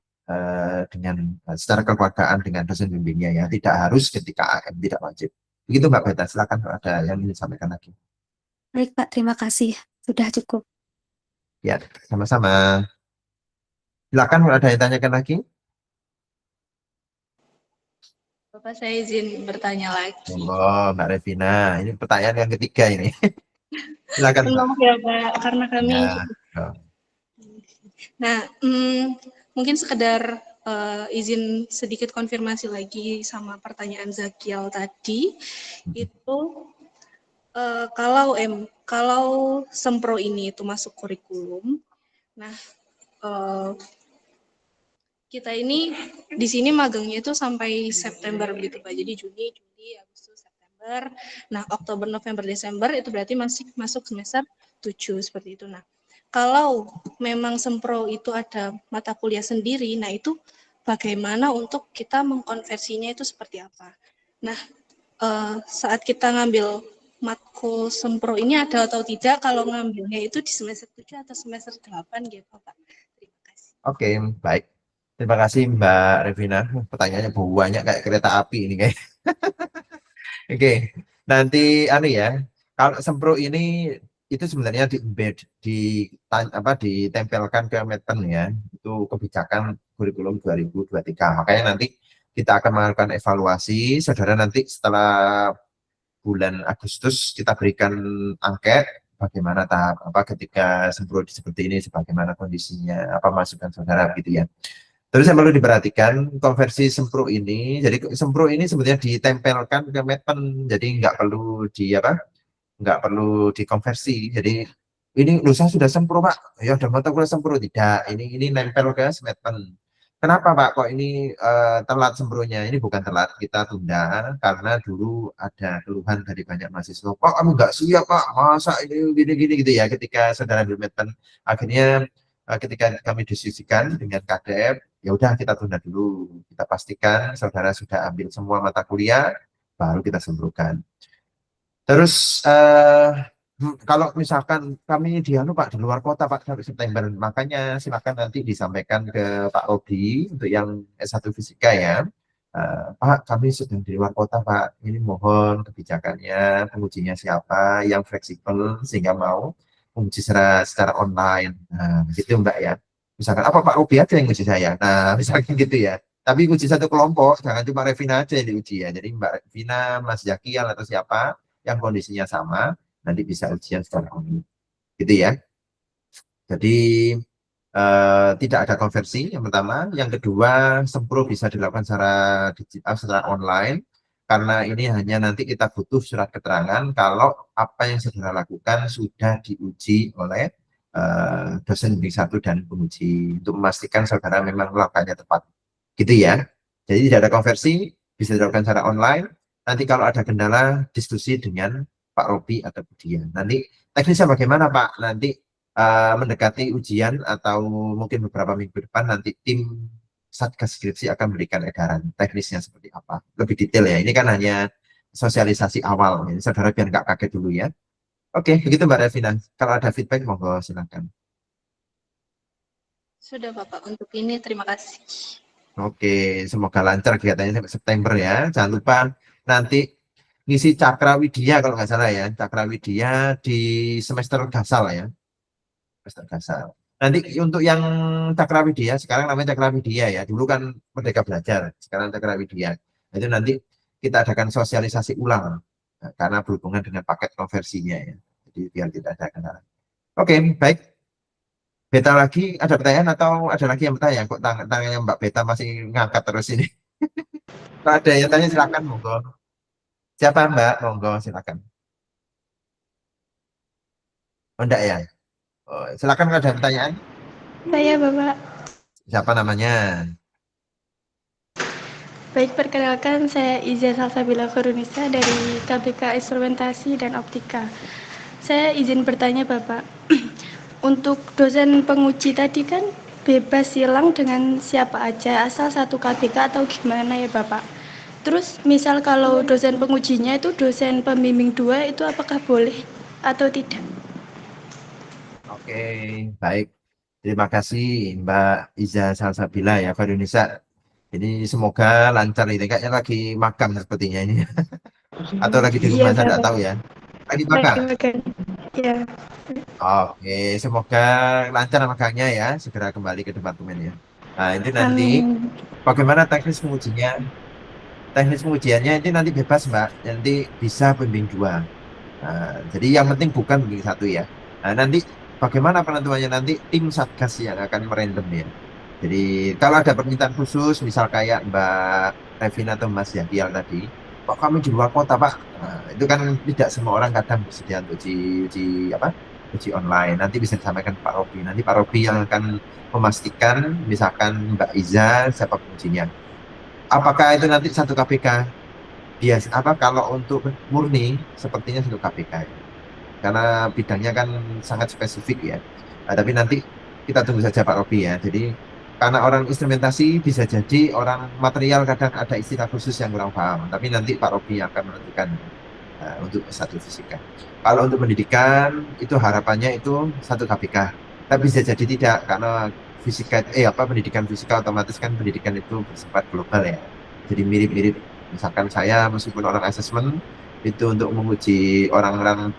Speaker 1: dengan secara kekeluargaan dengan dosen bimbingnya ya, tidak harus ketika AM, tidak wajib. Begitu Mbak Beta, silakan kalau ada yang ingin disampaikan lagi.
Speaker 5: Baik Pak, terima kasih. Sudah cukup.
Speaker 1: Ya, sama-sama. Silakan kalau ada yang tanyakan lagi.
Speaker 3: Bapak, saya izin bertanya lagi.
Speaker 1: Oh, Mbak Revina, ini pertanyaan yang ketiga ini. Silakan Mbak.
Speaker 3: Maaf ya Pak, karena kami.
Speaker 1: Ya.
Speaker 3: Nah, mungkin sekedar izin sedikit konfirmasi lagi sama pertanyaan Zakiel tadi. Itu kalau Sempro ini itu masuk kurikulum, nah kita ini di sini magangnya itu sampai September begitu Pak. Jadi Juni, Juli, Agustus, September. Nah, Oktober, November, Desember itu berarti masih masuk semester setuju seperti itu. Nah, kalau memang Sempro itu ada mata kuliah sendiri, nah itu bagaimana untuk kita mengkonversinya itu seperti apa? Nah, saat kita ngambil matkul Sempro ini ada atau tidak, kalau ngambilnya itu di semester 7 atau semester 8 gitu, Pak. Terima kasih.
Speaker 1: Oke, baik. Terima kasih Mbak Revina. Pertanyaannya banyak kayak kereta api ini kayak. Oke, nanti ya. Kalau Sempro ini itu sebenarnya di embed ditempelkan ke Meten ya. Itu kebijakan kurikulum 2023. Makanya nanti kita akan melakukan evaluasi. Saudara nanti setelah bulan Agustus kita berikan angket bagaimana tahap ketika Sempro seperti ini, sebagaimana kondisinya, apa masukan saudara gitu ya. Terus yang perlu diperhatikan konversi Sempro ini, jadi Sempro ini sebenarnya ditempelkan ke Meten, jadi nggak perlu dikonversi. Jadi ini lusa sudah Sempro Pak, ya udah mata kuliah Sempro, tidak. Ini nempel ke Meten. Kenapa Pak kok ini telat Sempronya? Ini bukan telat, kita tunda karena dulu ada keluhan dari banyak mahasiswa. Pak kamu nggak siap Pak, masa ini gini-gini gitu ya. Ketika saudara ambil Meten, akhirnya ketika kami diskusikan dengan KDM, ya udah kita tunda dulu, kita pastikan saudara sudah ambil semua mata kuliah, baru kita semprokan. Terus kalau misalkan kami di luar kota Pak sampai September, makanya silakan nanti disampaikan ke Pak Robi untuk yang S1 Fisika ya. Pak kami sedang di luar kota Pak, ini mohon kebijakannya, pengujinya siapa yang fleksibel sehingga mau menguji secara online. Nah, gitu Mbak ya. Misalkan apa Pak Robi aja yang uji saya. Nah, misalkan gitu ya. Tapi uji satu kelompok, jangan cuma Revina aja yang diuji ya. Jadi Mbak Revina, Mas Zakial atau siapa yang kondisinya sama, nanti bisa ujian secara online. Gitu ya. Jadi tidak ada konversi yang pertama. Yang kedua, Sempro bisa dilakukan secara digital, secara online. Karena ini hanya nanti kita butuh surat keterangan kalau apa yang saudara lakukan sudah diuji oleh dosen bimbing 1 dan penguji untuk memastikan saudara memang melakukannya tepat. Gitu ya. Jadi tidak ada konversi, bisa dilakukan secara online. Nanti kalau ada kendala, diskusi dengan Pak Robi atau Budian. Nanti teknisnya bagaimana Pak? Nanti mendekati ujian atau mungkin beberapa minggu depan nanti tim Satgas Skripsi akan memberikan edaran teknisnya seperti apa. Lebih detail ya. Ini kan hanya sosialisasi awal. Jadi saudara biar nggak kaget dulu ya. Oke, begitu Mbak Revina. Kalau ada feedback, monggo silakan.
Speaker 3: Sudah Bapak, untuk ini terima kasih.
Speaker 1: Oke, semoga lancar kegiatannya sampai September ya. Jangan lupa nanti ngisi Cakrawidya kalau nggak salah ya. Cakrawidya di semester Gasal ya. Semester Gasal. Nanti untuk yang Cakrawidya, sekarang namanya Cakrawidya ya. Dulu kan Merdeka Belajar, sekarang Cakrawidya. Itu nanti kita adakan sosialisasi ulang. Karena berhubungan dengan paket konversinya ya. Jadi biar tidak ada kendala. Oke, baik. Beta lagi, ada pertanyaan atau ada lagi yang bertanya? Kok tangannya Mbak Beta masih ngangkat terus ini? Kalau ada yang tanya silakan, monggo. Siapa Mbak? Monggo silakan. Oh enggak ya? Oh, silakan kalau ada pertanyaan.
Speaker 6: Saya Bapak.
Speaker 1: Siapa namanya?
Speaker 6: Baik, perkenalkan saya Iza Salsabila Khurunisa dari KBK Instrumentasi dan Optika. Saya izin bertanya Bapak, untuk dosen penguji tadi kan bebas silang dengan siapa aja, asal satu KBK atau gimana ya Bapak? Terus misal kalau dosen pengujinya itu dosen pembimbing 2, itu apakah boleh atau tidak?
Speaker 1: Oke, baik. Terima kasih Mbak Iza Salsabila ya, Indonesia. Ini semoga lancar ini. Kayaknya lagi makan sepertinya ini. Atau lagi di rumah, saya tidak tahu ya. Lagi makan?
Speaker 6: Ya.
Speaker 1: Oke, semoga lancar magangnya ya. Segera kembali ke departemen ya. Nah, ini nanti bagaimana teknis pengujinya? Teknis pengujiannya ini nanti bebas Mbak. Nanti bisa pembimbing 2. Nah, jadi yang penting bukan pembimbing 1 ya. Nah, nanti bagaimana penentuannya nanti tim Satgas yang akan merandom ya. Jadi kalau ada permintaan khusus, misal kayak Mbak Revina atau Mas Yakial tadi, kok kami di luar kota Pak? Nah, itu kan tidak semua orang kadang bersedia untuk uji online. Nanti bisa disampaikan Pak Robi. Nanti Pak Robi yang akan memastikan, misalkan Mbak Iza siapa pengujinya. Apakah itu nanti satu KPK? Biasa kalau untuk murni sepertinya satu KPK. karena bidangnya kan sangat spesifik ya. Tapi nanti kita tunggu saja Pak Robi ya. Jadi karena orang instrumentasi bisa jadi orang material kadang ada istilah khusus yang kurang paham. Tapi nanti Pak Robi yang akan menentukan untuk satu fisika. Kalau untuk pendidikan itu harapannya itu satu KPK. Tapi bisa jadi tidak karena fisika pendidikan fisika otomatis kan pendidikan itu bersifat global ya. Jadi mirip-mirip. Misalkan saya meskipun orang asesmen itu untuk menguji orang-orang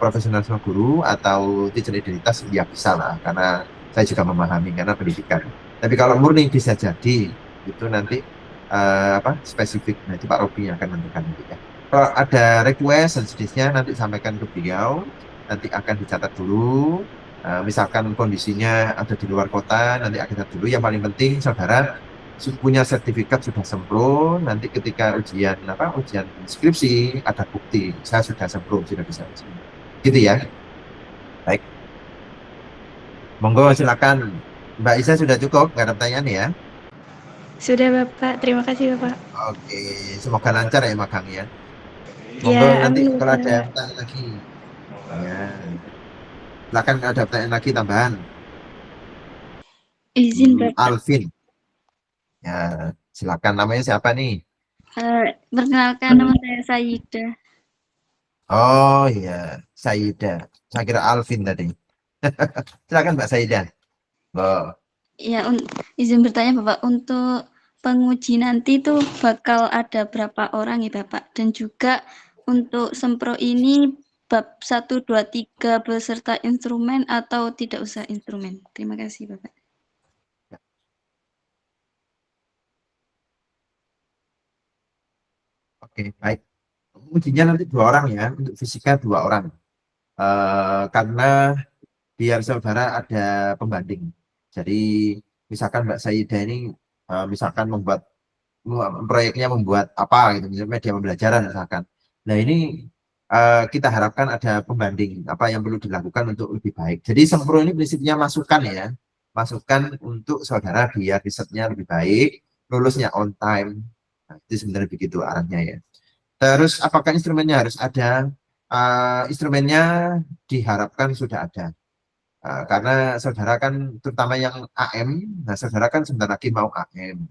Speaker 1: profesionalisme guru atau teacher identitas ya bisa lah karena saya juga memahami karena pendidikan. Tapi kalau murni bisa jadi itu nanti spesifik nanti Pak Robi yang akan menentukan nanti ya. Kalau ada request dan sejenisnya nanti sampaikan ke beliau, nanti akan dicatat dulu. Misalkan kondisinya ada di luar kota, nanti akan dicatat dulu. Yang paling penting saudara punya sertifikat sudah sempro, nanti ketika ujian skripsi ada bukti saya sudah sempro, sudah bisa ujian. Gitu ya. Baik. Monggo silakan. Mbak Isa sudah cukup, nggak ada pertanyaan ya?
Speaker 6: Sudah Bapak, terima kasih Bapak.
Speaker 1: Oke, semoga lancar ya magangnya. Monggo
Speaker 6: Ya,
Speaker 1: nanti
Speaker 6: amin
Speaker 1: kalau ada
Speaker 6: Bapak.
Speaker 1: pertanyaan lagi. Ya. Silakan ada pertanyaan lagi tambahan.
Speaker 5: Izin Bapak.
Speaker 1: Alvin. Ya, silakan namanya siapa nih?
Speaker 5: Perkenalkan nama saya Sayida.
Speaker 1: Oh iya, Saida. Saya kira Alvin tadi. Silakan Mbak Saida. Oh,
Speaker 5: Ya, izin bertanya Bapak, untuk penguji nanti itu bakal ada berapa orang ya Bapak? Dan juga untuk sempro ini bab 1, 2, 3 beserta instrumen atau tidak usah instrumen? Terima kasih Bapak.
Speaker 1: oke, baik. Ujinya nanti 2 orang ya, untuk fisika 2 orang. Karena biar saudara ada pembanding. Jadi misalkan Mbak Saida ini misalkan proyeknya membuat apa gitu, misalnya media pembelajaran misalkan. Nah ini kita harapkan ada pembanding apa yang perlu dilakukan untuk lebih baik. Jadi sempro ini prinsipnya masukan ya, masukan untuk saudara biar risetnya lebih baik, lulusnya on time. Nah, itu sebenarnya begitu arahnya ya. Terus apakah instrumennya harus ada? Instrumennya diharapkan sudah ada. Karena saudara kan terutama yang AM, nah saudara kan sebentar lagi mau AM.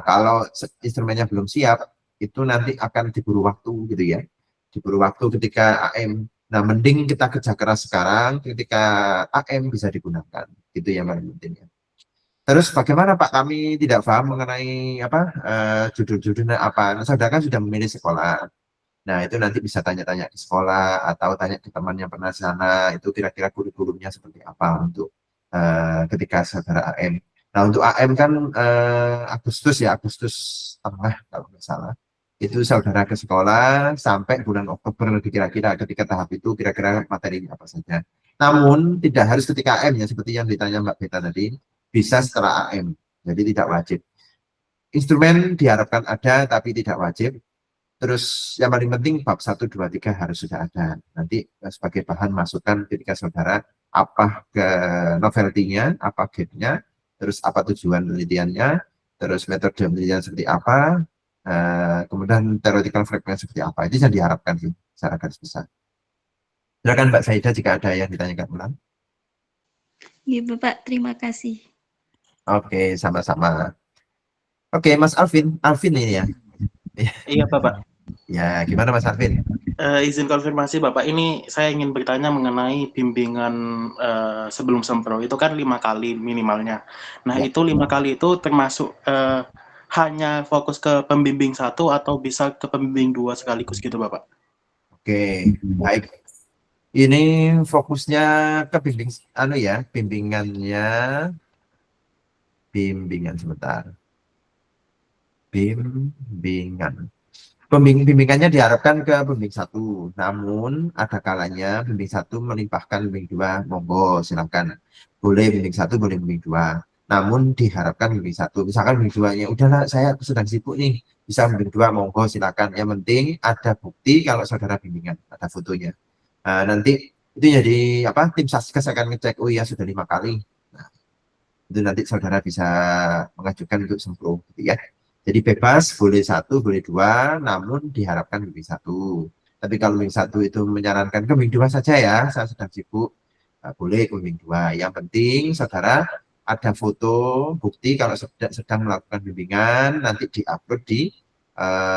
Speaker 1: Kalau instrumennya belum siap, itu nanti akan diburu waktu gitu ya. Diburu waktu ketika AM. Nah, mending kita kerja keras sekarang ketika AM bisa digunakan. Gitu ya paling penting ya. Terus bagaimana Pak, kami tidak paham mengenai judul-judulnya apa. Nah, saudara kan sudah memilih sekolah. Nah, itu nanti bisa tanya-tanya di sekolah atau tanya ke teman yang pernah sana, itu kira-kira kurikulumnya seperti apa untuk ketika saudara AM. Nah, untuk AM kan Agustus ya, Agustus tengah kalau nggak salah. Itu saudara ke sekolah sampai bulan Oktober lebih kira-kira ketika tahap itu kira-kira materinya apa saja. Namun tidak harus ketika AM ya, seperti yang ditanya Mbak Beta tadi, bisa setelah AM, jadi tidak wajib. Instrumen diharapkan ada tapi tidak wajib. Terus yang paling penting bab 1, 2, 3 harus sudah ada. Nanti sebagai bahan masukan ketika saudara apa ke novelty-nya, apa gap-nya, terus apa tujuan penelitiannya, terus metode penelitian seperti apa, kemudian theoretical fragment seperti apa. Itu yang diharapkan sih secara garis besar. Silakan Mbak Saida jika ada yang ditanyakan ulang.
Speaker 5: Iya Bapak, terima kasih.
Speaker 1: Oke, sama-sama. Oke, Mas Alvin ini ya.
Speaker 7: Iya Bapak.
Speaker 1: Ya, gimana Mas Alvin?
Speaker 7: Izin konfirmasi Bapak, ini saya ingin bertanya mengenai bimbingan sebelum sempro itu kan 5 kali minimalnya. Nah
Speaker 1: Ya.
Speaker 7: itu 5 kali itu termasuk hanya fokus ke pembimbing 1 atau bisa ke pembimbing 2 sekaligus gitu Bapak?
Speaker 1: Oke, baik. Ini fokusnya ke bimbingan sebentar. Bimbingannya diharapkan ke pembimbing 1, namun ada kalanya pembimbing 1 melimpahkan pembimbing 2, monggo silakan. Boleh pembimbing 1, boleh pembimbing 2. Namun diharapkan pembimbing 1. Misalkan pembimbing 2-nya, udahlah saya sedang sibuk nih, bisa pembimbing 2, monggo silakan. Yang penting ada bukti kalau saudara bimbingan, ada fotonya. Nanti itu jadi tim Saskes akan ngecek, oh iya sudah 5 kali. Nah, itu nanti saudara bisa mengajukan untuk sempro gitu ya. Jadi bebas, boleh 1, boleh 2, namun diharapkan lebih 1. Tapi kalau bimbing 1 itu menyarankan ke bimbing 2 saja ya, saya sedang sibuk, boleh ke bimbing 2. Yang penting saudara ada foto bukti kalau sedang melakukan bimbingan, nanti diupload di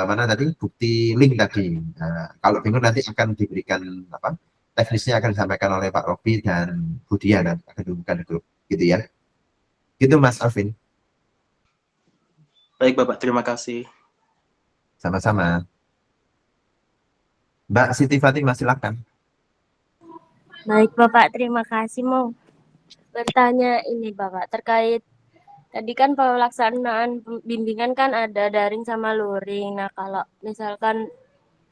Speaker 1: mana tadi bukti link tadi. Nah, kalau bingung nanti akan diberikan apa teknisnya akan disampaikan oleh Pak Robi dan Budia dan akan diumumkan di grup gitu ya. Gitu Mas Alvin.
Speaker 7: Baik Bapak, terima kasih.
Speaker 1: Sama-sama. Mbak Siti Fatimah silakan.
Speaker 8: Baik Bapak, terima kasih. Mau bertanya ini Bapak terkait tadi kan pelaksanaan bimbingan kan ada daring sama luring. Nah kalau misalkan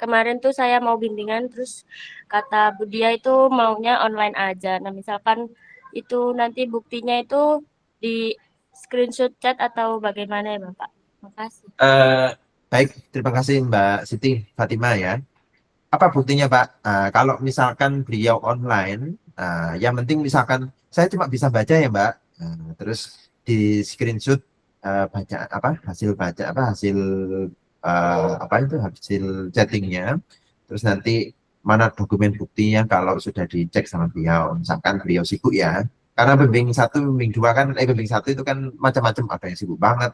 Speaker 8: kemarin tuh saya mau bimbingan terus kata Budia itu maunya online aja. Nah misalkan itu nanti buktinya itu di screenshot chat atau bagaimana ya Bapak? Makasih.
Speaker 1: Baik, terima kasih Mbak Siti Fatimah ya. Apa buktinya Pak? Kalau misalkan beliau online, yang penting misalkan saya cuma bisa baca ya Mbak, terus di screenshot baca apa hasil hasil chattingnya, terus nanti mana dokumen buktinya kalau sudah dicek sama beliau, misalkan beliau sibuk ya, karena bimbing 1, bimbing 2 kan, bimbing 1 itu kan macam-macam, ada yang sibuk banget,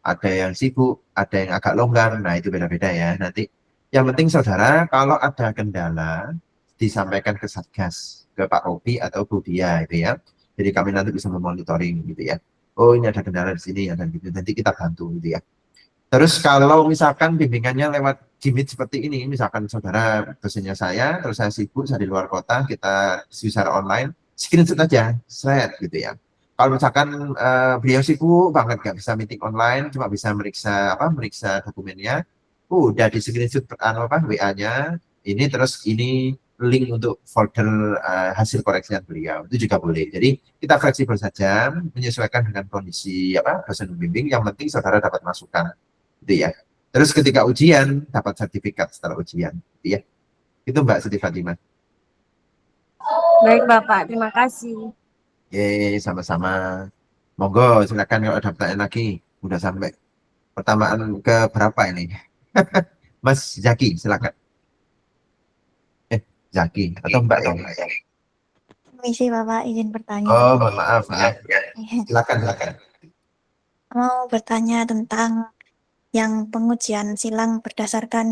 Speaker 1: ada yang sibuk, ada yang agak longgar, nah itu beda-beda ya. Nanti yang penting saudara kalau ada kendala disampaikan ke Satgas, ke Pak Robi atau Bu Dia itu ya. Jadi kami nanti bisa memonitoring gitu ya. Oh ini ada kendala di sini ya dan gitu. Nanti kita bantu gitu ya. Terus kalau misalkan bimbingannya lewat Jimit seperti ini, misalkan saudara dosennya saya, terus saya sibuk, saya di luar kota, kita secara online, screenshot aja, shred gitu ya. Kalau misalkan beliau sibuk banget nggak bisa meeting online, cuma bisa meriksa dokumennya, udah di screenshot WA-nya, ini terus ini link untuk folder hasil koreksian beliau, itu juga boleh. Jadi kita fleksibel saja, menyesuaikan dengan kondisi dosen pembimbing, yang penting saudara dapat masukan. Gitu ya. Terus ketika ujian dapat sertifikat setelah ujian, gitu ya. Itu Mbak Siti Fatimah.
Speaker 8: Baik Bapak, terima kasih.
Speaker 1: Sama-sama. Monggo silakan kalau ada pertanyaan lagi. Udah sampai pertamaan ke berapa ini? Mas Zaki, silakan. Zaki atau Mbak Tom?
Speaker 9: Permisi Bapak, izin bertanya.
Speaker 1: Oh, mohon maaf. Silakan.
Speaker 9: Mau bertanya tentang yang pengujian silang berdasarkan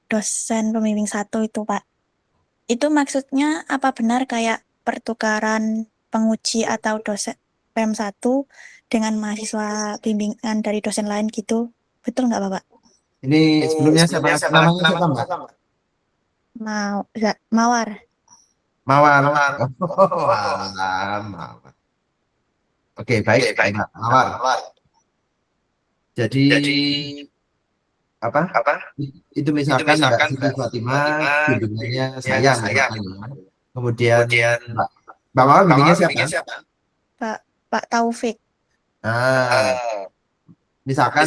Speaker 9: dosen pembimbing 1 itu Pak. Itu maksudnya apa benar kayak pertukaran penguji atau dosen PM 1 dengan mahasiswa bimbingan dari dosen lain gitu? Betul nggak Bapak?
Speaker 1: Ini sebelumnya siapa namanya siapa Mbak?
Speaker 9: Mawar.
Speaker 1: Mawar. Mawar. Oke, baik Mbak Mawar. Jadi itu misalkan Mbak Siti Fatimah bimbingannya saya. Kemudian Mbak Mawar bimbingannya siapa?
Speaker 9: Pak Taufik.
Speaker 1: Misalkan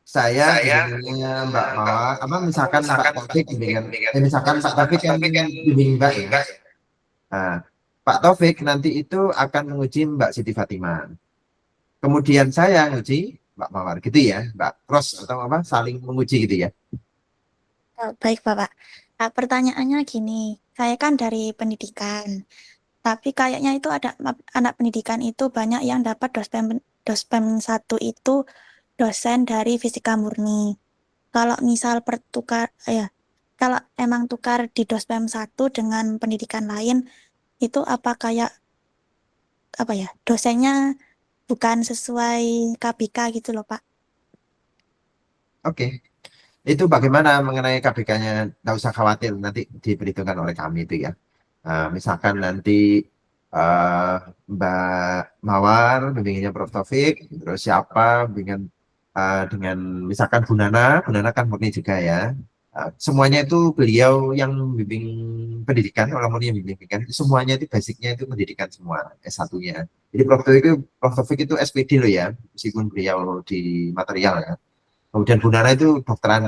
Speaker 1: saya bimbingannya Mbak Mawar, misalkan Pak Taufik bimbingan, misalkan Pak Taufik yang bimbing Mbak ya. Pak Taufik nanti itu akan menguji Mbak Siti Fatimah. Kemudian saya nguji Mbak Mawar, gitu ya, Mbak. Cross atau saling menguji gitu ya.
Speaker 9: Baik Bapak. Nah, pertanyaannya gini, saya kan dari pendidikan, tapi kayaknya itu ada anak pendidikan itu banyak yang dapat dospem 1 itu dosen dari fisika murni. Kalau misal kalau emang tukar di dospem 1 dengan pendidikan lain, itu apa kayak dosennya bukan sesuai KBK gitu loh Pak.
Speaker 1: Oke. Itu bagaimana mengenai KBK-nya, nggak usah khawatir, nanti diperhitungkan oleh kami itu ya. Misalkan nanti Mbak Mawar bimbingannya Prof Taufik, terus siapa bimbingan dengan misalkan Bu Nana kan murni juga ya. Semuanya itu beliau yang bimbing pendidikan, orang murni yang bimbing pendidikan, semuanya itu basicnya itu pendidikan semua, S1-nya. Jadi Prof Taufik itu SPD loh ya, meskipun beliau di material ya. Kemudian Bu Nana itu dokter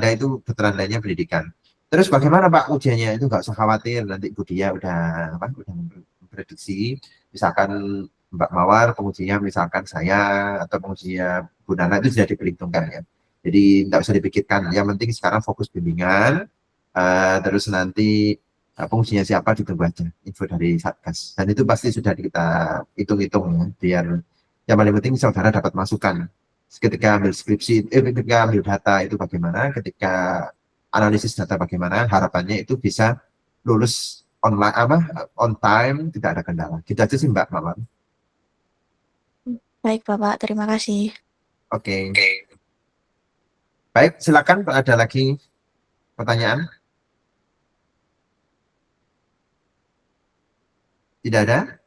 Speaker 1: Andanya pendidikan. Terus bagaimana Pak ujiannya? Itu nggak usah khawatir, nanti Bu Dia udah memprediksi, misalkan Mbak Mawar pengujinya misalkan saya atau pengujinya Bu Nana itu sudah diperhitungkan ya. Jadi nggak usah dipikirkan. Yang penting sekarang fokus bimbingan. Terus nanti pengujinya siapa ditunggu aja info dari Satgas. Dan itu pasti sudah kita hitung-hitung ya, biar yang paling penting saudara dapat masukan. Ketika ambil skripsi, ketika ambil data itu bagaimana, ketika analisis data bagaimana, harapannya itu bisa lulus online on time, tidak ada kendala. Gitu aja sih Mbak Maman.
Speaker 9: Baik Bapak, terima kasih.
Speaker 1: Oke. Baik, silakan kalau ada lagi pertanyaan. Tidak ada?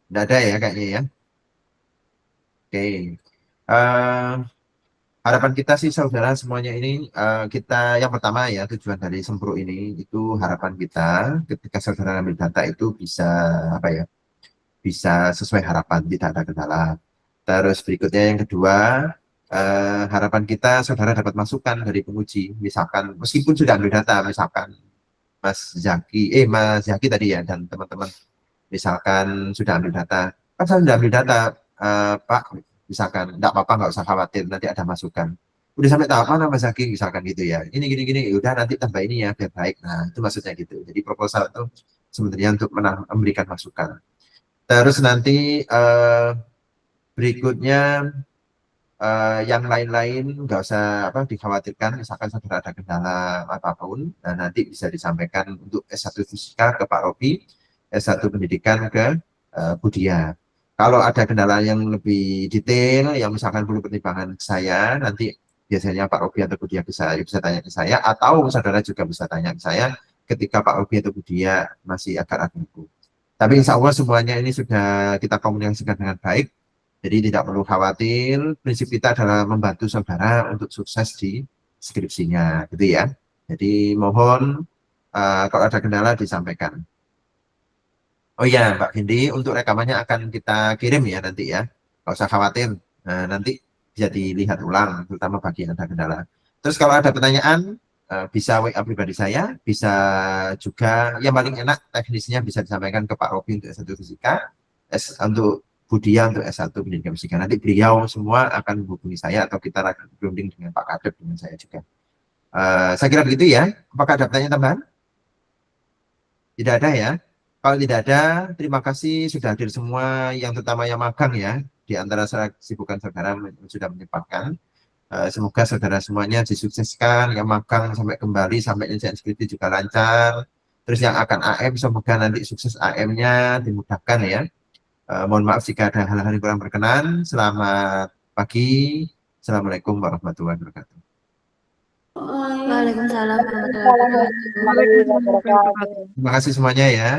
Speaker 1: Tidak ada ya kayaknya ya. Oke. Harapan kita sih saudara semuanya ini, kita yang pertama ya, tujuan dari Sempro ini itu harapan kita ketika saudara ambil data itu bisa apa ya, bisa sesuai harapan, tidak ada kendala. Terus berikutnya yang kedua, harapan kita saudara dapat masukan dari penguji, misalkan meskipun sudah ambil data, misalkan Mas Zaki tadi ya, dan teman-teman misalkan sudah ambil data, kan saya sudah ambil data Pak, misalkan enggak apa-apa, nggak usah khawatir, nanti ada masukan. Udah sampai tahap mana Mas Zaki, misalkan gitu ya, ini gini, udah nanti tambah ini ya biar baik. Nah itu maksudnya gitu. Jadi proposal itu sebenarnya untuk memberikan masukan. Terus nanti berikutnya yang lain-lain nggak usah dikhawatirkan, misalkan saudara ada kendala apapun, nah nanti bisa disampaikan untuk S1 Fisika ke Pak Robi, S1 Pendidikan ke Budia. Kalau ada kendala yang lebih detail, yang misalkan perlu pertimbangan saya, nanti biasanya Pak Robi atau Budia bisa tanya ke saya, atau saudara juga bisa tanya ke saya ketika Pak Robi atau Budia masih agak ragu. Tapi insya Allah semuanya ini sudah kita komunikasikan dengan baik. Jadi tidak perlu khawatir, prinsip kita adalah membantu saudara untuk sukses di skripsinya, gitu ya. Jadi mohon kalau ada kendala disampaikan. Oh iya Mbak Vindi, untuk rekamannya akan kita kirim ya nanti ya, nggak usah khawatir. Nah, nanti bisa dilihat ulang, terutama bagi yang ada kendala. Terus kalau ada pertanyaan, bisa WA pribadi saya, bisa juga yang paling enak teknisnya bisa disampaikan ke Pak Robi untuk S1 Fisika, untuk Budia untuk S1 Pendidikan Fisika. Nanti beliau semua akan menghubungi saya atau kita akan berunding dengan Pak Kadep, dengan saya juga. Saya kira begitu ya. Apakah ada pertanyaan tambahan? Tidak ada ya. Kalau tidak ada, terima kasih sudah hadir semua, yang terutama yang magang ya. Di antara kesibukan saudara sudah menyempatkan. Semoga saudara semuanya disukseskan, yang magang sampai kembali, sampai nyelesaian skripsi juga lancar. Terus yang akan AM, semoga nanti sukses AM-nya, dimudahkan ya. Mohon maaf jika ada hal-hal yang kurang berkenan. Selamat pagi. Assalamualaikum warahmatullahi wabarakatuh.
Speaker 2: Waalaikumsalam warahmatullahi wabarakatuh.
Speaker 1: Terima kasih semuanya ya.